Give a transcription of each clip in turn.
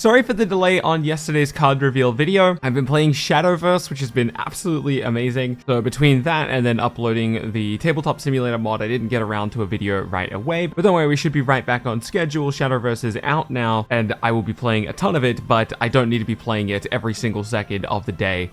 Sorry for the delay on yesterday's card reveal video. I've been playing Shadowverse, which has been absolutely amazing. So between that and then uploading the Tabletop Simulator mod, I didn't get around to a video right away. But don't worry, we should be right back on schedule. Shadowverse is out now, and I will be playing a ton of it, but I don't need to be playing it every single second of the day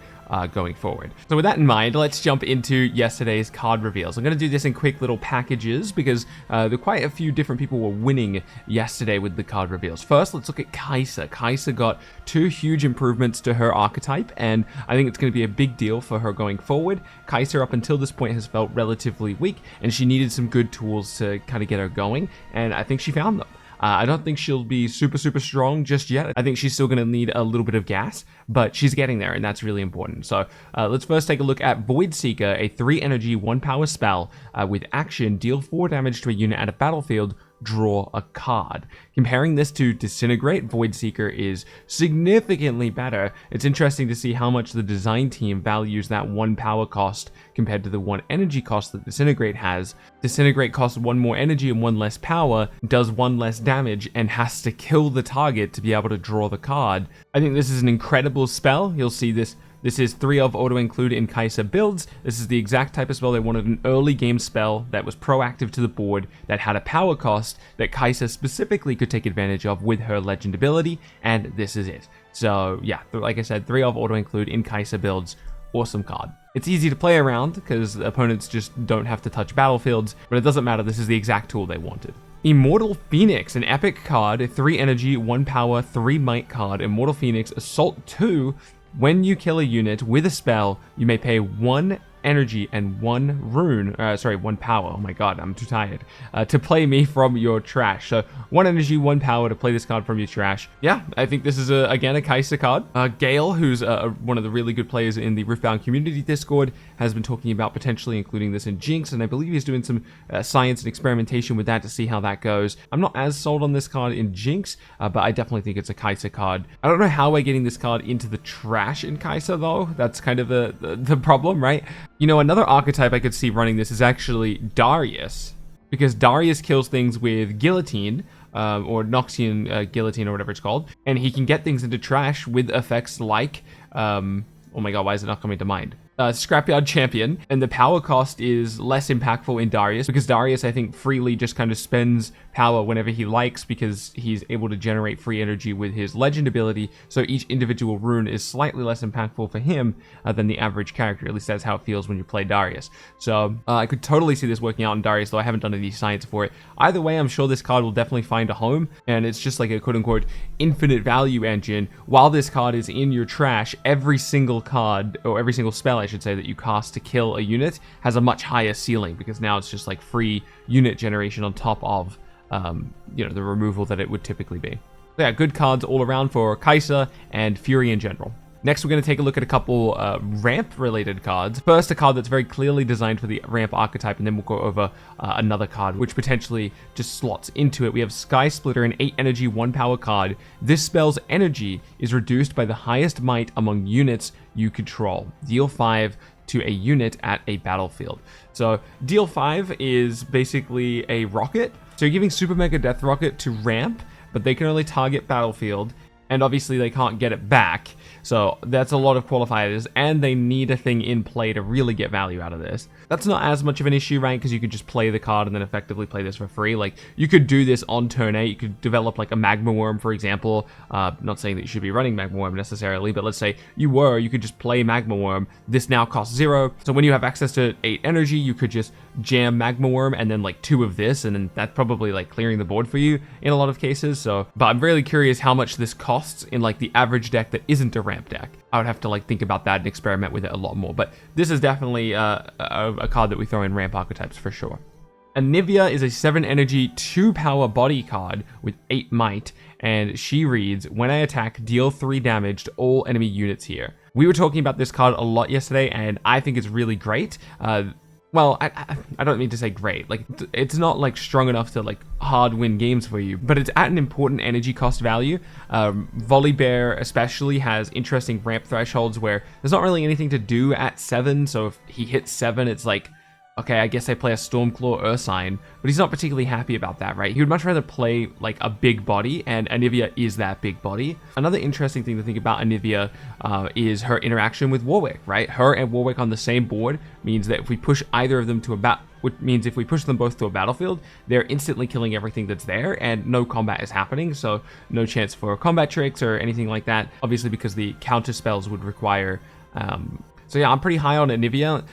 going forward. So with that in mind, let's jump into yesterday's card reveals. I'm going to do this in quick little packages because there quite a few different people were winning yesterday with the card reveals. First, let's look at Kai'Sa. Kai'Sa got 2 huge improvements to her archetype, and I think it's going to be a big deal for her going forward. Kai'Sa up until this point has felt relatively weak, and she needed some good tools to kind of get her going, and I think she found them. I don't think she'll be super strong just yet. I think she's still going to need a little bit of gas, but she's getting there, and that's really important. So let's first take a look at Void Seeker, a 3 energy, 1 power spell with action, deal 4 damage to a unit at a battlefield, draw a card. Comparing this to Disintegrate, Void Seeker is significantly better. It's interesting to see how much the design team values that 1 power cost compared to the 1 energy cost that Disintegrate has. Disintegrate costs 1 more energy and 1 less power, does 1 less damage, and has to kill the target to be able to draw the card. I think this is an incredible spell. You'll see this. This is 3 of auto-include in Kai'Sa builds. This is the exact type of spell they wanted, an early game spell that was proactive to the board, that had a power cost that Kai'Sa specifically could take advantage of with her legend ability, and this is it. So yeah, like I said, 3 of auto-include in Kai'Sa builds. Awesome card. It's easy to play around because opponents just don't have to touch battlefields, but it doesn't matter, this is the exact tool they wanted. Immortal Phoenix, an epic card, 3 energy, 1 power, 3 might card. Immortal Phoenix, Assault 2. When you kill a unit with a spell, you may pay 1 energy and 1 rune, 1 power, oh my god, I'm too tired, to play me from your trash. So 1 energy, 1 power to play this card from your trash. Yeah, I think this is, again, a Kai'Sa card. Gale, who's one of the really good players in the Riftbound community Discord, has been talking about potentially including this in Jinx, and I believe he's doing some science and experimentation with that to see how that goes. I'm not as sold on this card in Jinx, but I definitely think it's a Kai'Sa card. I don't know how we're getting this card into the trash in Kai'Sa, though. That's kind of the problem, right? You know, another archetype I could see running this is actually Darius, because Darius kills things with Guillotine, or Noxian Guillotine, or whatever it's called, and he can get things into trash with effects like, oh my god, why is it not coming to mind? Scrapyard Champion, and the power cost is less impactful in Darius, because Darius, I think, freely just kind of spends power whenever he likes because he's able to generate free energy with his legend ability, so each individual rune is slightly less impactful for him than the average character. At least that's how it feels when you play Darius. So I could totally see this working out in Darius, though I haven't done any science for it. Either way, I'm sure this card will definitely find a home, and it's just like a quote-unquote infinite value engine. While this card is in your trash, every single card, or every single spell, I should say, that you cast to kill a unit has a much higher ceiling, because now it's just like free unit generation on top of you know, the removal that it would typically be. So yeah, good cards all around for Kai'Sa and Fury in general. Next, we're going to take a look at a couple ramp-related cards. First, a card that's very clearly designed for the ramp archetype, and then we'll go over another card which potentially just slots into it. We have Sky Splitter, an 8 energy, 1 power card. This spell's energy is reduced by the highest might among units you control. Deal 5 to a unit at a battlefield. So deal 5 is basically a rocket. So you're giving Super Mega Death Rocket to ramp, but they can only target battlefield, and obviously they can't get it back. So that's a lot of qualifiers, and they need a thing in play to really get value out of this. That's not as much of an issue, right? Because you could just play the card and then effectively play this for free. Like, you could do this on turn 8. You could develop like a Magma Worm, for example. Not saying that you should be running Magma Worm necessarily, but let's say you could just play Magma Worm. This now costs 0. So when you have access to 8 energy, you could just jam Magma Worm and then like 2 of this, and then that's probably like clearing the board for you in a lot of cases. So, but I'm really curious how much this costs in like the average deck that isn't a ramp deck. I would have to like think about that and experiment with it a lot more, but this is definitely a card that we throw in ramp archetypes for sure. Anivia is a 7 energy, 2 power body card with 8 might, and she reads, when I attack, deal 3 damage to all enemy units here. We were talking about this card a lot yesterday, and I think it's really great. Well, I don't mean to say great. Like, it's not like strong enough to like hard win games for you, but it's at an important energy cost value. Volley Bear especially has interesting ramp thresholds where there's not really anything to do at 7. So if he hits 7, it's like, Okay, I guess they play a Stormclaw Ursine, but he's not particularly happy about that, right? He would much rather play like a big body, and Anivia is that big body. Another interesting thing to think about Anivia is her interaction with Warwick, right? Her and Warwick on the same board means that if we push either of them to which means if we push them both to a battlefield, they're instantly killing everything that's there, and no combat is happening, so no chance for combat tricks or anything like that, obviously because the counter spells would require so yeah, I'm pretty high on Anivia.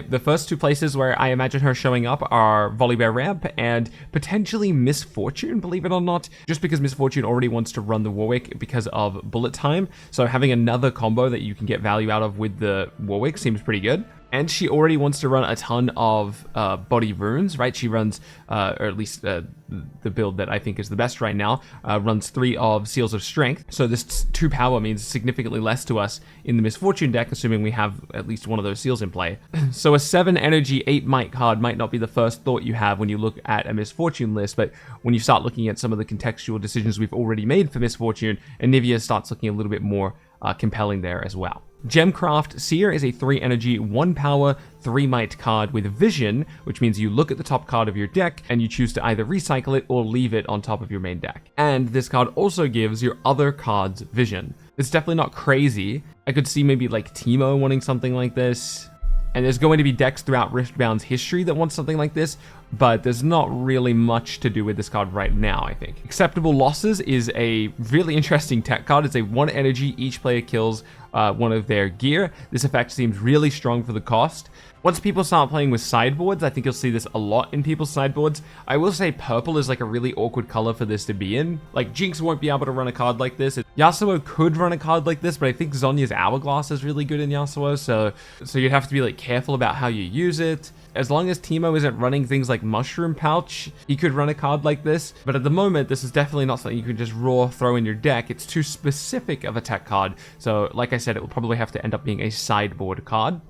The first two places where I imagine her showing up are Volibear Ramp and potentially Misfortune, believe it or not, just because Misfortune already wants to run the Warwick because of bullet time. So having another combo that you can get value out of with the Warwick seems pretty good. And she already wants to run a ton of body runes, right? She runs, or at least the build that I think is the best right now, runs 3 of Seals of Strength. So this 2 power means significantly less to us in the Misfortune deck, assuming we have at least one of those seals in play. So a 7 energy, 8 might card might not be the first thought you have when you look at a Misfortune list, but when you start looking at some of the contextual decisions we've already made for Misfortune, Anivia starts looking a little bit more compelling there as well. Gemcraft Seer is a 3 energy, 1 power, 3 might card with Vision, which means you look at the top card of your deck and you choose to either recycle it or leave it on top of your main deck. And this card also gives your other cards Vision. It's definitely not crazy. I could see maybe like Teemo wanting something like this. And there's going to be decks throughout Riftbound's history that want something like this, but there's not really much to do with this card right now, I think. Acceptable Losses is a really interesting tech card. It's a 1 energy, each player kills one of their gear. This effect seems really strong for the cost. Once people start playing with sideboards, I think you'll see this a lot in people's sideboards. I will say purple is like a really awkward color for this to be in. Like Jinx won't be able to run a card like this. Yasuo could run a card like this, but I think Zhonya's Hourglass is really good in Yasuo, so you'd have to be like careful about how you use it. As long as Teemo isn't running things like Mushroom Pouch, he could run a card like this. But at the moment, this is definitely not something you can just raw throw in your deck. It's too specific of a tech card. So like I said, it will probably have to end up being a sideboard card.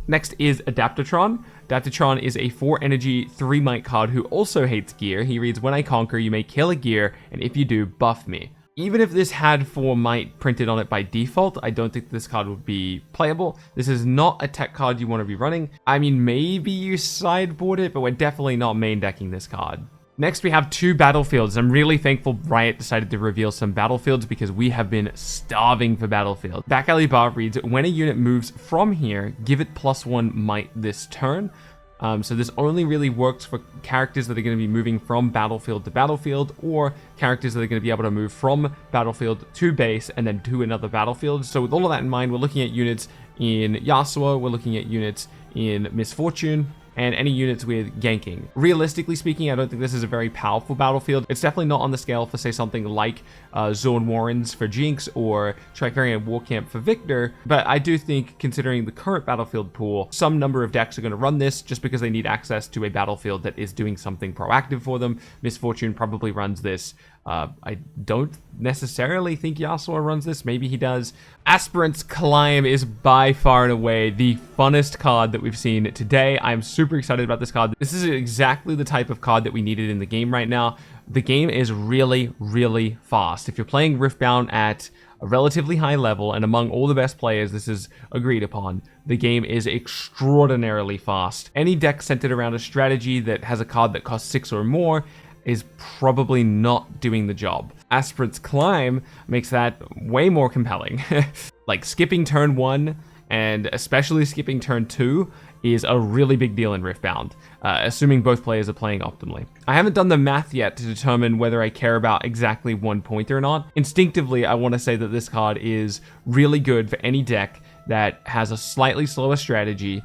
Next is Adaptatron. Adaptatron is a 4 energy, 3 might card who also hates gear. He reads, when I conquer, you may kill a gear, and if you do, buff me. Even if this had 4 might printed on it by default, I don't think this card would be playable. This is not a tech card you want to be running. I mean, maybe you sideboard it, but we're definitely not main decking this card. Next, we have 2 battlefields. I'm really thankful Riot decided to reveal some battlefields because we have been starving for battlefield. Back alley bar reads, when a unit moves from here, give it +1 might this turn. So this only really works for characters that are going to be moving from battlefield to battlefield, or characters that are going to be able to move from battlefield to base and then to another battlefield. So with all of that in mind, we're looking at units in Yasuo, we're looking at units in Misfortune, and any units with ganking. Realistically speaking, I don't think this is a very powerful battlefield. It's definitely not on the scale for, say, something like Zorn Warrens for Jinx or Tricarian Warcamp for Victor, but I do think, considering the current battlefield pool, some number of decks are going to run this just because they need access to a battlefield that is doing something proactive for them. Misfortune probably runs this. I don't necessarily think Yasuo runs this. Maybe he does. Aspirant's Climb is by far and away the funnest card that we've seen today. I'm super excited about this card. This is exactly the type of card that we needed in the game right now. The game is really, really fast. If you're playing Riftbound at a relatively high level and among all the best players, this is agreed upon. The game is extraordinarily fast. Any deck centered around a strategy that has a card that costs 6 or more is probably not doing the job. Aspirant's Climb makes that way more compelling. Like skipping turn 1 and especially skipping turn 2 is a really big deal in Riftbound, assuming both players are playing optimally. I haven't done the math yet to determine whether I care about exactly 1 point or not. Instinctively, I want to say that this card is really good for any deck that has a slightly slower strategy.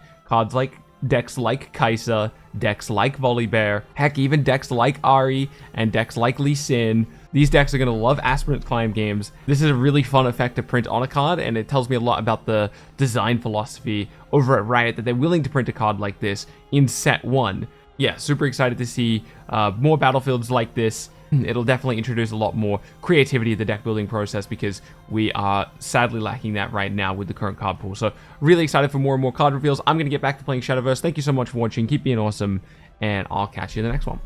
Decks like Kai'Sa, decks like Volibear, heck, even decks like Ahri and decks like Lee Sin. These decks are going to love Aspirant Climb games. This is a really fun effect to print on a card, and it tells me a lot about the design philosophy over at Riot that they're willing to print a card like this in set 1. Yeah, super excited to see more battlefields like this. It'll definitely introduce a lot more creativity to the deck building process because we are sadly lacking that right now with the current card pool. So really excited for more and more card reveals. I'm going to get back to playing Shadowverse. Thank you so much for watching. Keep being awesome, and I'll catch you in the next one.